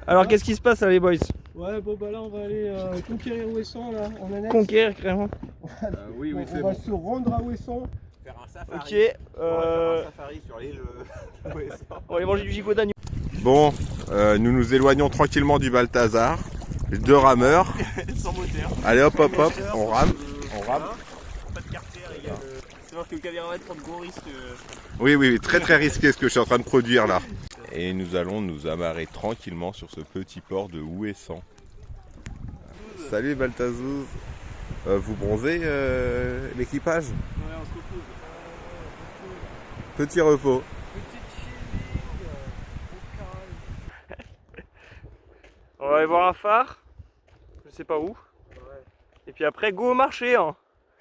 Alors qu'est-ce qui se passe là les boys? Ouais, bon bah là on va aller conquérir Ouessant là en annexe. Conquérir carrément. Oui, oui, c'est On bon. va se rendre à Ouessant. Faire un safari. Ok, On va faire un safari sur l'île. on va aller manger du gigot d'agneau. Bon, nous nous éloignons tranquillement du Balthazar. Deux rameurs. Sans moteur. Allez hop hop hop, on rame. On rame. Pas de carter égale. C'est voir que le caviar prend de gros risques. Oui, oui, très très risqué ce que je suis en train de produire là. Et nous allons nous amarrer tranquillement sur ce petit port de Ouessant. Salut Balthazouz. Vous bronzez l'équipage? Ouais, on se repose. Petit repos. On va aller voir un phare. Je sais pas où. Et puis après, go au marché. Hein.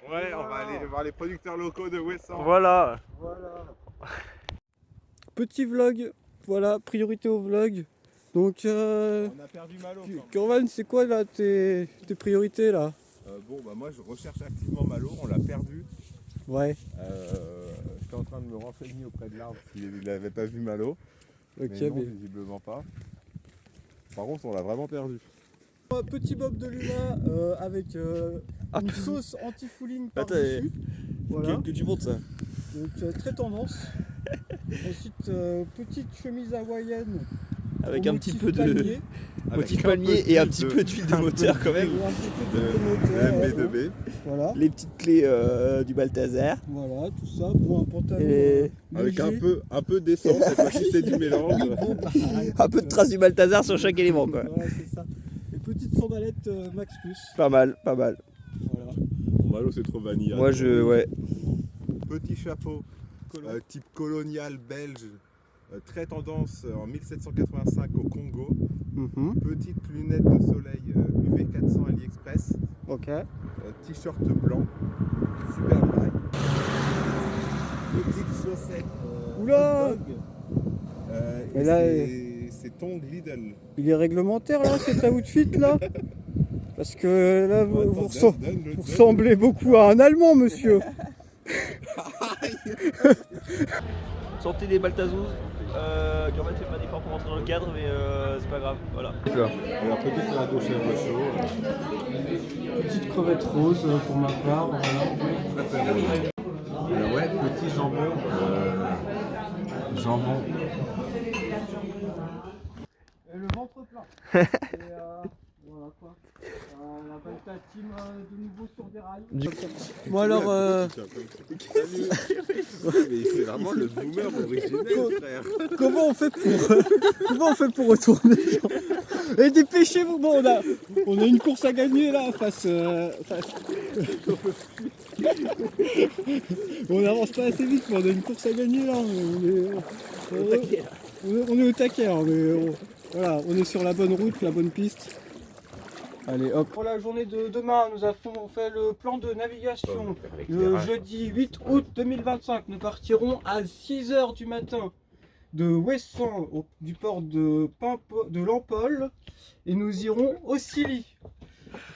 Ouais, on va aller voir les producteurs locaux de Ouessant. Voilà. Petit vlog, voilà, priorité au vlog. Donc On a perdu Malo. Corvan, c'est quoi là tes priorités là? Bon, bah moi je recherche activement Malo, on l'a perdu. Ouais. J'étais en train de me renseigner auprès de l'arbre s'il n'avait pas vu Malo. Ok, mais non, visiblement pas. Par contre, on l'a vraiment perdu. Petit bob de Luna avec une sauce anti-fouling par-dessus. Voilà. Que tu montes ça. Donc très tendance. Ensuite, petite chemise hawaïenne. Avec au un petit motif peu de palmier. motif palmier et un petit peu d'huile de moteur quand même. Et un petit peu de moteur. MB2B. Voilà. Les petites clés du Balthazar. Voilà, tout ça pour un pantalon. Et Avec léger. un peu d'essence, cette fois-ci c'est du mélange. un peu de traces du Balthazar sur chaque élément quoi. Voilà, c'est ça. Et petite sandalette Max Plus. Pas mal, pas mal. Voilà. Bon, Malo c'est trop vanilla. Moi ouais. Petit chapeau, type colonial belge, très tendance en 1785 au Congo. Petite lunette de soleil UV 400 AliExpress. Ok. T-shirt blanc, super dry. Petite chaussette. Oula hot dog. Mais Et là, c'est tongs Lidl. il est réglementaire là cet outfit là? Parce que là vous ressemblez beaucoup à un Allemand monsieur. Santé des Balthazouz. Corban fait pas d'effort pour rentrer dans le cadre mais c'est pas grave. Voilà. Alors petit salade au chèvre chaud. Petite crevette rose pour ma part. Voilà. Très très rose. Ouais, petit jambon. Jambon. Et le ventre plein. Et voilà quoi. La Balta Team de nouveau sur des rails. Bon alors Salut. Mais c'est vraiment le boomer originel, frère. comment on fait pour retourner? Et dépêchez-vous, bon on a une course à gagner là face. On n'avance pas assez vite, mais on a une course à gagner là. On est au taquet, hein, mais voilà, on est sur la bonne route, la bonne piste. Allez hop. Pour la journée de demain, nous avons fait le plan de navigation. Le jeudi 8 août 2025, nous partirons à 6 h du matin de Ouessant, du port de Lampol, et nous irons au Scilly.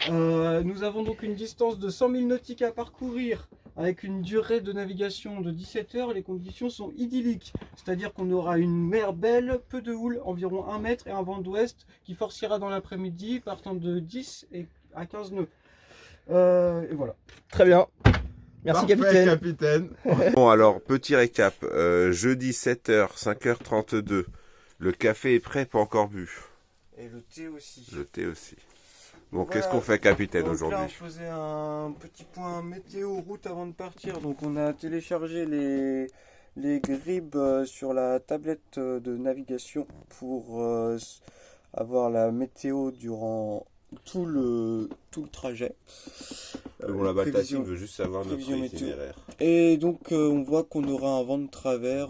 Nous avons donc une distance de 100 000 nautiques à parcourir avec une durée de navigation de 17 heures. Les conditions sont idylliques, c'est-à-dire qu'on aura une mer belle, peu de houle, environ 1 mètre et un vent d'ouest qui forcira dans l'après-midi partant de 10 à 15 nœuds. Et voilà. Très bien. Merci capitaine. Bon alors, petit récap. Jeudi 7h, 5h32. Le café est prêt, pas encore bu. Et le thé aussi. Le thé aussi. Bon, Voilà. qu'est-ce qu'on fait capitaine Donc aujourd'hui? là, on faisait un petit point météo route avant de partir. Donc on a téléchargé les grilles sur la tablette de navigation pour avoir la météo durant tout le trajet. Bon, la Balta prévision- Team veut juste savoir notre prévision météo. itinéraire. Et donc on voit qu'on aura un vent de travers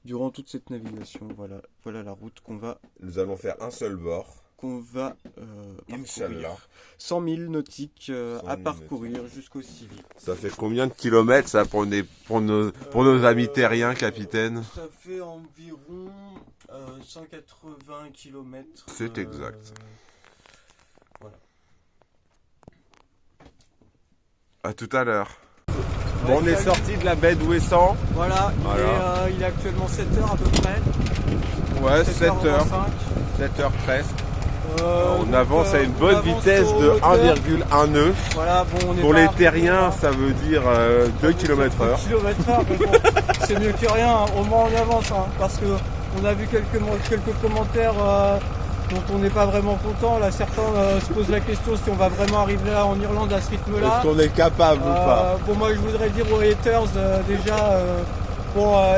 durant toute cette navigation. Voilà la route qu'on va Nous allons faire un seul bord. parcourir. Inch'Allah. 100 000 nautiques 100 à 000 parcourir jusqu'au Scilly. Ça fait combien de kilomètres ça pour nos amis terriens, capitaine? Ça fait environ 180 km. C'est exact. Voilà. À tout à l'heure. Bon, on est sorti de la baie d'Ouessant. Voilà, Voilà. il est actuellement 7 h à peu près. Ouais, 7h. 7h presque. On avance à une bonne vitesse de 1,1 nœud. Voilà, bon, on est Pour pas les arrivé, terriens, là. ça veut dire 2 km/h. 2 km/h, mais bon, c'est mieux que rien, hein. Au moins on avance, hein, parce que on a vu quelques commentaires dont on n'est pas vraiment content. Là, certains se posent la question si on va vraiment arriver là en Irlande à ce rythme-là. Est-ce qu'on est capable ou pas? Bon, moi je voudrais dire aux haters déjà,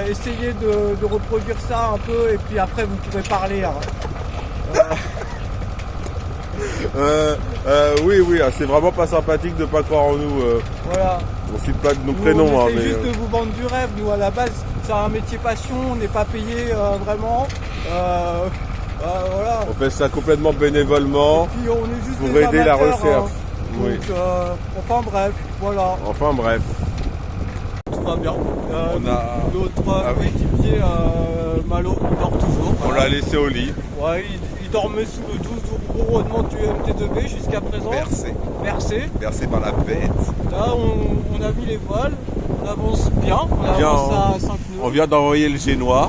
essayez de reproduire ça un peu et puis après vous pourrez parler. Hein. Oui, c'est vraiment pas sympathique de pas croire en nous. Voilà. On cite pas de nos Nous, prénoms. on Hein, essaie mais, juste de vous vendre du rêve. Nous, à la base, c'est un métier passion, on n'est pas payé vraiment. Voilà. on fait ça complètement bénévolement. Et puis on est juste pour des aider la amateurs, recherche. hein. Oui. Donc, enfin bref, voilà. Enfin bref. Tout va bien. On a- Notre Ah oui. coéquipier Malo, il dort toujours. On l'a laissé au lit. Ouais, il dormait sous le 12 couronnement du MT2B jusqu'à présent. Bercé. Bercé par la bête. Là, on a vu les voiles. On avance bien. On Bien, avance à 5 On nœuds. vient d'envoyer le Génois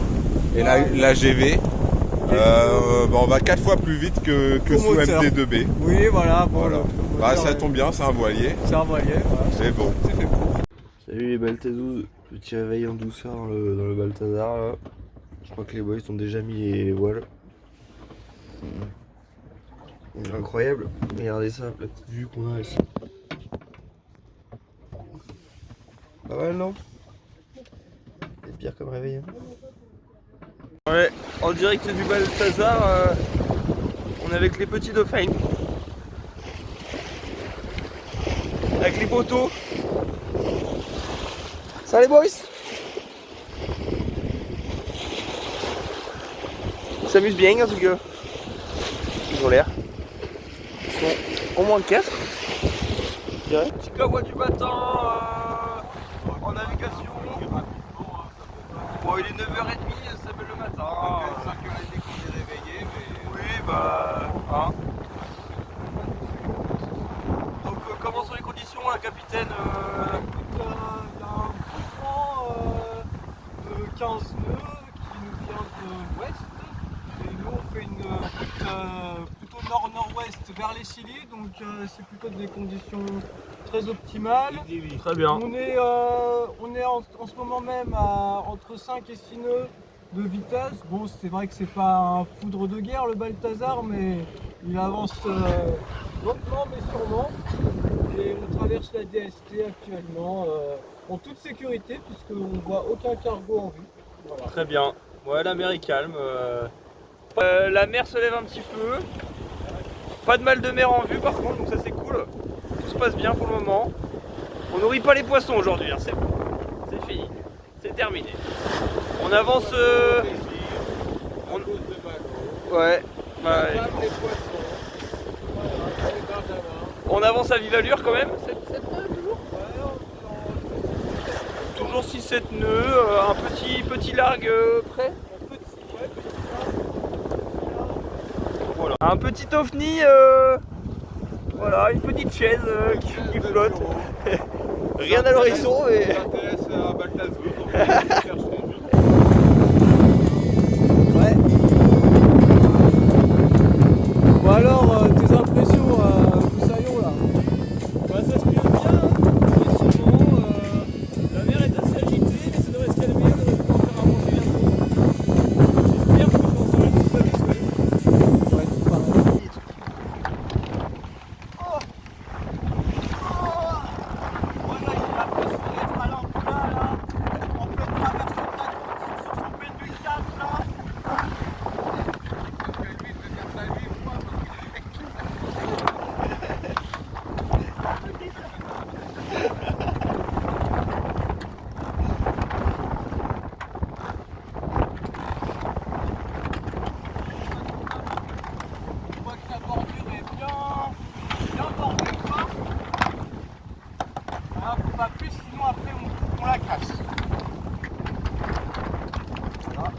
et la GV. On va 4 fois plus vite que sous moteur. MT2B. Oui, voilà. Bon, Voilà. le Bah, moteur, ça tombe bien, c'est un voilier. c'est un voilier. Voilà. C'est bon. C'est fait pour. Salut les Baltazouz, petit réveil en douceur dans le Balthazar là. Je crois que les boys ont déjà mis les voiles. Incroyable, regardez ça, la petite vue qu'on a ici. Pas mal non? C'est pire comme réveil. Hein. Ouais, en direct du Balthazar, on est avec les petits dauphins. Avec les poteaux. Ça les boys? Ils s'amusent bien en tout cas. Ils ont l'air. Ils sont au moins 4. Je dirais. Petit convoi du matin en navigation. Bon, il est 9h30, ça s'appelle le matin. 5h30 qu'on est réveillé, mais. Oui, bah. Hein. Donc, comment sont les conditions, la capitaine Il y a un courant de 15 nœuds qui nous vient de l'ouest. Et nous, on fait une route plutôt nord-nord-ouest vers les Scilly. Donc, c'est plutôt des conditions très optimales. Très bien. On est en ce moment même à entre 5 et 6 nœuds de vitesse. Bon, c'est vrai que c'est pas un foudre de guerre le Balthazar, mais il avance lentement mais sûrement. Et on traverse la DST actuellement en toute sécurité puisqu'on ne voit aucun cargo en vue. Voilà. Très bien. Ouais, la mer est calme. La mer se lève un petit peu. Pas de mal de mer en vue par contre, donc ça c'est cool. Tout se passe bien pour le moment. On nourrit pas les poissons aujourd'hui, hein. C'est bon. C'est fini. C'est terminé. On avance. Ouais. On avance à vive allure quand même. 7 nœuds toujours. Toujours 6-7 nœuds. Un petit largue près. Voilà. Un petit ovni, voilà, une petite chaise qui flotte. Rien à l'horizon, mais. Ça intéresse à Balthazar. Ouais. Bon alors, tes impressions, Moussaillon là? Bah, ça se pilote bien, hein. Effectivement, la mer est assez agitée, mais ça devrait se calmer, on devrait pouvoir faire avancer bientôt. J'espère que je m'en serai un petit peu habitué. Ouais, tout pareil. Voilà, il a l'impression d'être à l'Ampula là, en pleine traversée de l'Atlantique sur son pendule 4 là. On voit que la bordure est bien bordée quoi. Ah, faut pas plus, sinon après on la casse. Voilà. Là,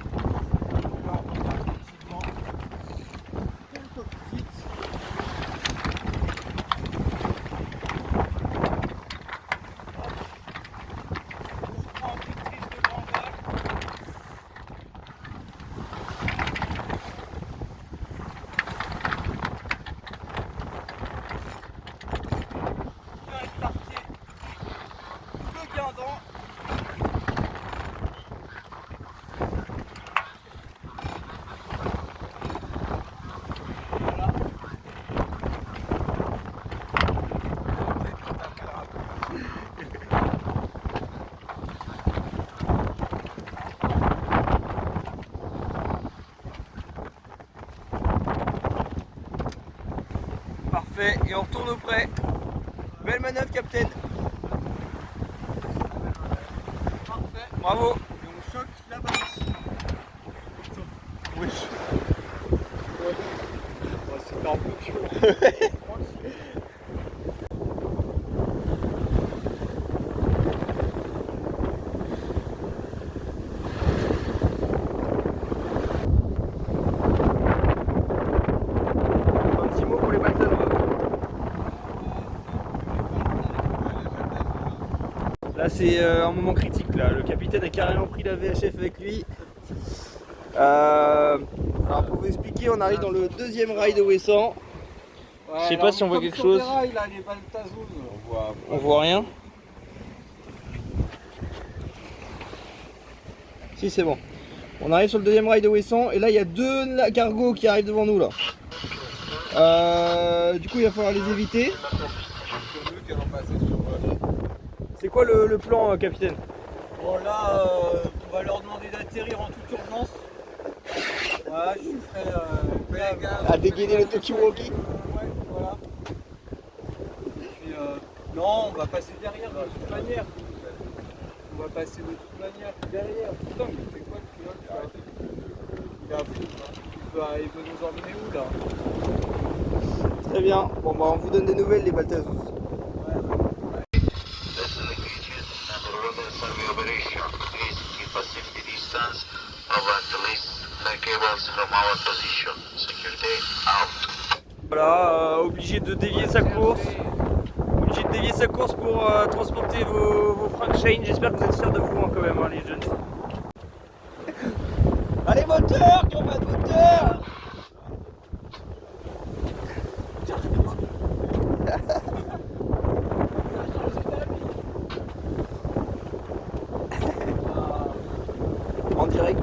on regarde tranquillement. Une cockpit. On reprend un peu de prise de grand vol. Parfait, et on retourne au près. Belle manœuvre, capitaine. Parfait. Bravo. Et on choque la balance. Oui. C'était un peu violent. Un petit mot pour les Baltazos. Là c'est un moment critique là, le capitaine a carrément pris la VHF avec lui. Alors pour vous expliquer, on arrive dans le deuxième rail de Ouessant. Ouais, Je sais pas si on voit quelque chose. Là, les Baltazos. On voit rien. Si c'est bon. On arrive sur le deuxième rail de Ouessant et là il y a deux cargos qui arrivent devant nous là. Du coup il va falloir les éviter. C'est quoi le plan, capitaine? Bon là, on va leur demander d'atterrir en toute urgence. Voilà, je ferai À dégainer le Tokiwoki. ouais, voilà. Et puis non, on va passer derrière de toute manière. On va passer de toute manière derrière. Putain, mais il fait quoi le pilote là? Il a fou. Il veut nous emmener où là? Très bien. Bon bah on vous donne des nouvelles les Baltazos. Survey operation. Please keep a safety distance of at least the cables from our position. Security out. Voilà, obligé de dévier sa course. Obligé de dévier sa course pour transporter vos fringues Shane. J'espère que vous êtes fiers de vous hein, quand même, hein, les jeunes. Allez moteur, combat de moteur. En direct.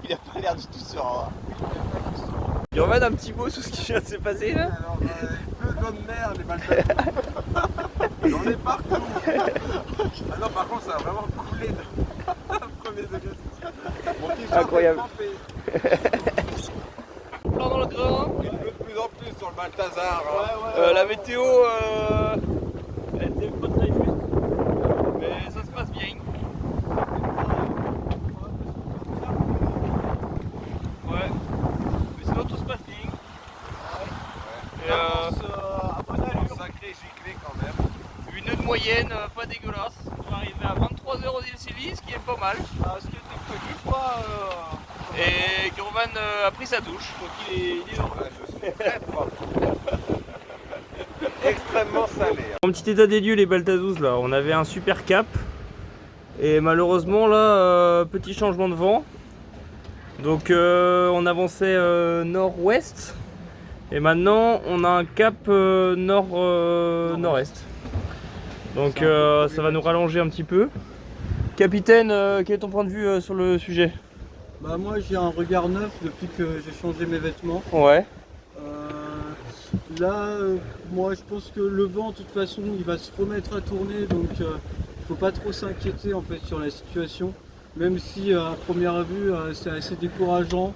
Il a pas l'air du tout serein. Il remet un petit mot sur ce qui vient de se passer là. Alors, il pleut de mer, les Baltazos. J'en ai partout. Ah non, par contre, ça a vraiment coulé de premier degré. Mon t-shirt Incroyable. est trempé. Plan dans le grain. Il pleut de plus en plus sur le Balthazar. La météo elle était pas très juste. Mais ça se passe bien. Ouais. Mais sinon tout se passe bien. Et à bonne allure. Sacré giclé quand même. une nœud de moyenne, pas dégueulasse. On va arriver à 23h aux îles Scilly, ce qui est pas mal. Ce qui était prévu, quoi. Et Gurvan a pris sa douche, donc il est heureux. Ouais, je suis très propre. Extrêmement salé. En petit état des lieux les Baltazos là, on avait un super cap. Et malheureusement là, petit changement de vent. Donc on avançait nord-ouest. Et maintenant on a un cap nord-est. Donc ça va nous rallonger un petit peu. Capitaine, quel est ton point de vue sur le sujet? Bah moi j'ai un regard neuf depuis que j'ai changé mes vêtements. Ouais. Là, moi je pense que le vent de toute façon il va se remettre à tourner, donc il faut pas trop s'inquiéter en fait sur la situation. Même si à première vue c'est assez décourageant.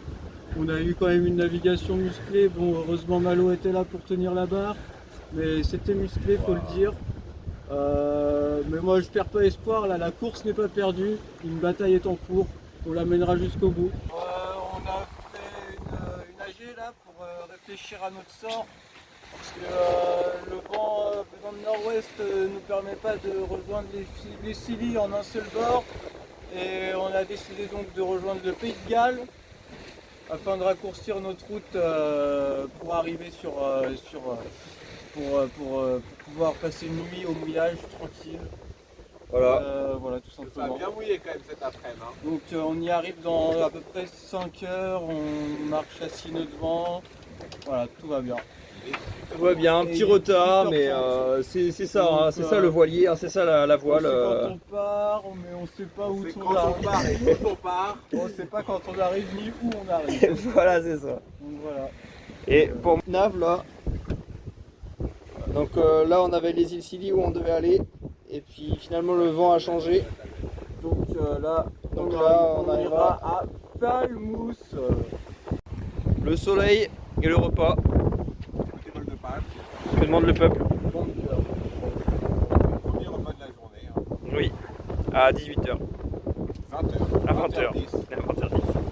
On a eu quand même une navigation musclée. Bon, heureusement Malo était là pour tenir la barre, mais c'était musclé, faut le dire. Mais moi je perds pas espoir, là la course n'est pas perdue, une bataille est en cours, on la mènera jusqu'au bout. On a fait une AG là pour réfléchir à notre sort, parce que le vent dans le nord-ouest ne nous permet pas de rejoindre les Scilly en un seul bord, et on a décidé donc de rejoindre le Pays de Galles afin de raccourcir notre route pour arriver pour pouvoir passer une nuit au mouillage tranquille. Voilà. Voilà tout Ça a simplement. bien mouillé quand même cet après-midi. Hein. Donc on y arrive dans à peu près 5 heures, on marche à 6 nœuds de vent, voilà tout va bien. Tout va bien, un petit retard, mais c'est ça, hein, c'est ça le voilier, hein, c'est ça la voile. On sait quand on part, mais on sait pas où C'est on quand on arrive. part et quand on part. On sait pas quand on arrive ni où on arrive. Voilà, c'est ça. Donc voilà. Et pour Nav là, donc là on avait les îles Scilly où on devait aller, et puis finalement le vent a changé. Donc là, Donc on là, arrive- on arrivera à Falmouth. Le soleil et le repas. Que demande le peuple? Premier repas de la journée. Oui, à 18h. 20h. À 20h. À 20h10.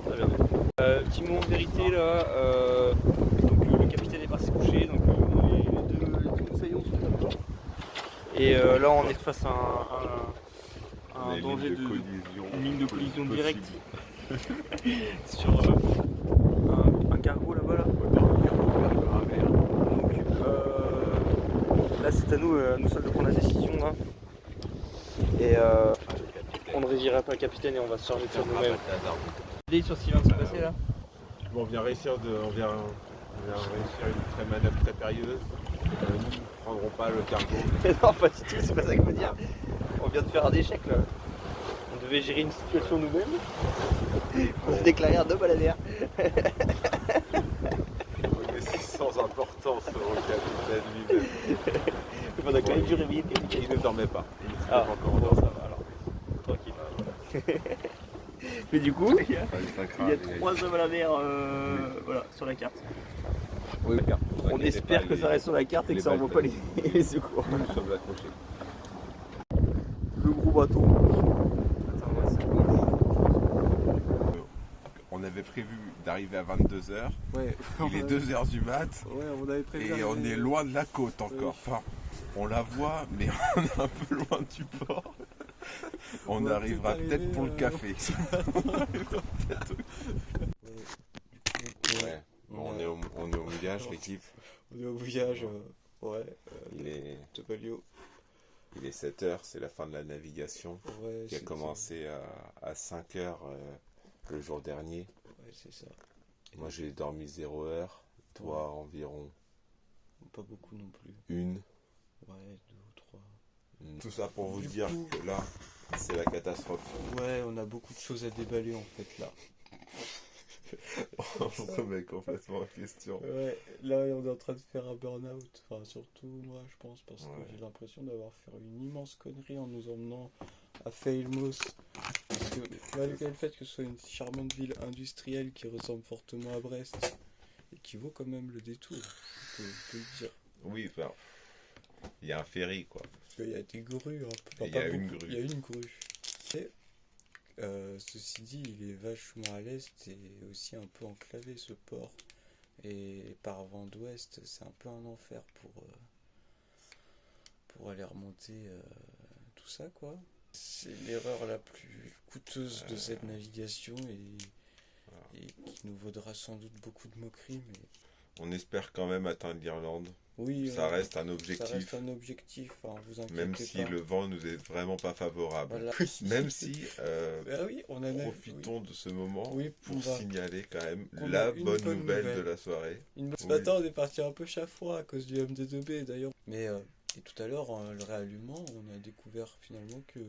Très bien. Petit moment de vérité là. Donc le capitaine est parti se coucher, donc les deux saillons sont d'accord. Et là on est face à un danger de une ligne de collision directe sur un cargo là-bas là. Donc là c'est à nous seuls de prendre la décision là. Et on ne réagira pas le capitaine et on va se charger de ça nous-mêmes. L'idée sur ce qui vient de se passer là. Bon, on vient réussir une manœuvre très périlleuse. Nous ne prendrons pas le cargo. Non, pas du tout, c'est pas ça que je veux dire. On vient de faire un échec là. On devait gérer une situation nous-mêmes. On se déclarait un homme à la mer. Mais c'est sans importance au capitaine lui-même. On a quand même dû réveiller le capitaine. Il ne dormait pas. Il ne Ah, encore bon, ça va alors. Tranquille. Mais du coup, il y a 3 hommes à la mer voilà, sur la carte. Oui, On espère que ça reste sur la carte et que ça envoie pas les secours. Nous sommes accrochés. Le gros bateau. On avait prévu d'arriver à 22h. Ouais. Il est 2h du mat. Ouais, on avait prévu. Et on est loin de la côte encore. Enfin, on la voit, mais on est un peu loin du port. On arrivera peut-être pour le café. Ouais. Bon, on est au mouillage, l'équipe. On est au voyage, ouais. Il est Tobalio. 7h, c'est la fin de la navigation Ouais, qui a commencé à 5h le jour dernier. Ouais, c'est ça. Moi j'ai dormi 0 heure, toi environ Pas beaucoup non plus. 1. Ouais, 2 ou 3. Tout ça pour vous Du dire coup- que là, c'est la catastrophe. Ouais, on a beaucoup de choses à déballer en fait là. On se remet complètement en question. Ouais, là on est en train de faire un burn-out. Enfin, surtout moi je pense, parce que Ouais. j'ai l'impression d'avoir fait une immense connerie en nous emmenant à Falmouth. Parce que malgré le fait que ce soit une charmante ville industrielle qui ressemble fortement à Brest et qui vaut quand même le détour, on peut le dire. Oui, enfin, il y a un ferry quoi. Parce qu'il y a des grues, hein. Il y a une grue. Il y a une grue. Et, ceci dit, il est vachement à l'est et aussi un peu enclavé ce port. Et par vent d'ouest, c'est un peu un enfer pour aller remonter tout ça, quoi. C'est l'erreur la plus coûteuse de cette navigation et qui nous vaudra sans doute beaucoup de moqueries. Mais On espère quand même atteindre l'Irlande. oui, Ça reste un ça objectif. reste un objectif, hein, vous inquiétez Même si pas. le vent nous est vraiment pas favorable. Voilà. Même si Ah oui, on a profitons de ce moment Oui, pour on va- signaler quand même qu'on a la une bonne bonne nouvelle nouvelle. de la soirée. Ce Oui. matin, on est parti un peu chafouin à cause du MD2B d'ailleurs. Mais et tout à l'heure, le réallumant, on a découvert finalement que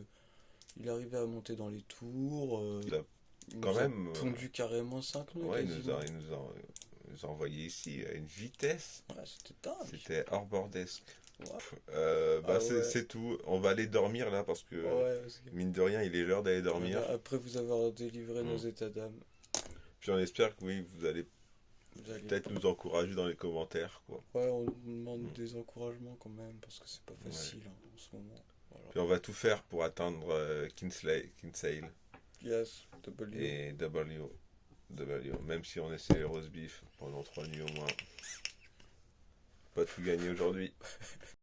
il arrivait à monter dans les tours. Il a Il quand nous a même, pondu carrément 5 nœuds. Ouais, il quasiment. nous a envoyé ici à une vitesse. Ouais, c'était dingue. C'était hors-bordesque. Ouais. Bah, Ah ouais. c'est tout. On va aller dormir là parce que Ouais, parce que- mine de rien, il est l'heure d'aller dormir. Voilà, après vous avoir délivré nos Mm. états d'âme, Puis on espère que oui, vous allez vous allez... peut-être nous encourager dans les commentaires, quoi. Ouais, on nous demande des encouragements quand même, parce que c'est pas facile hein, en ce moment. Voilà. Puis on va tout faire pour atteindre Kinsale Yes, W. et W. Même si on essaie les roast beef pendant 3 nuits au moins. Pas tout gagné aujourd'hui.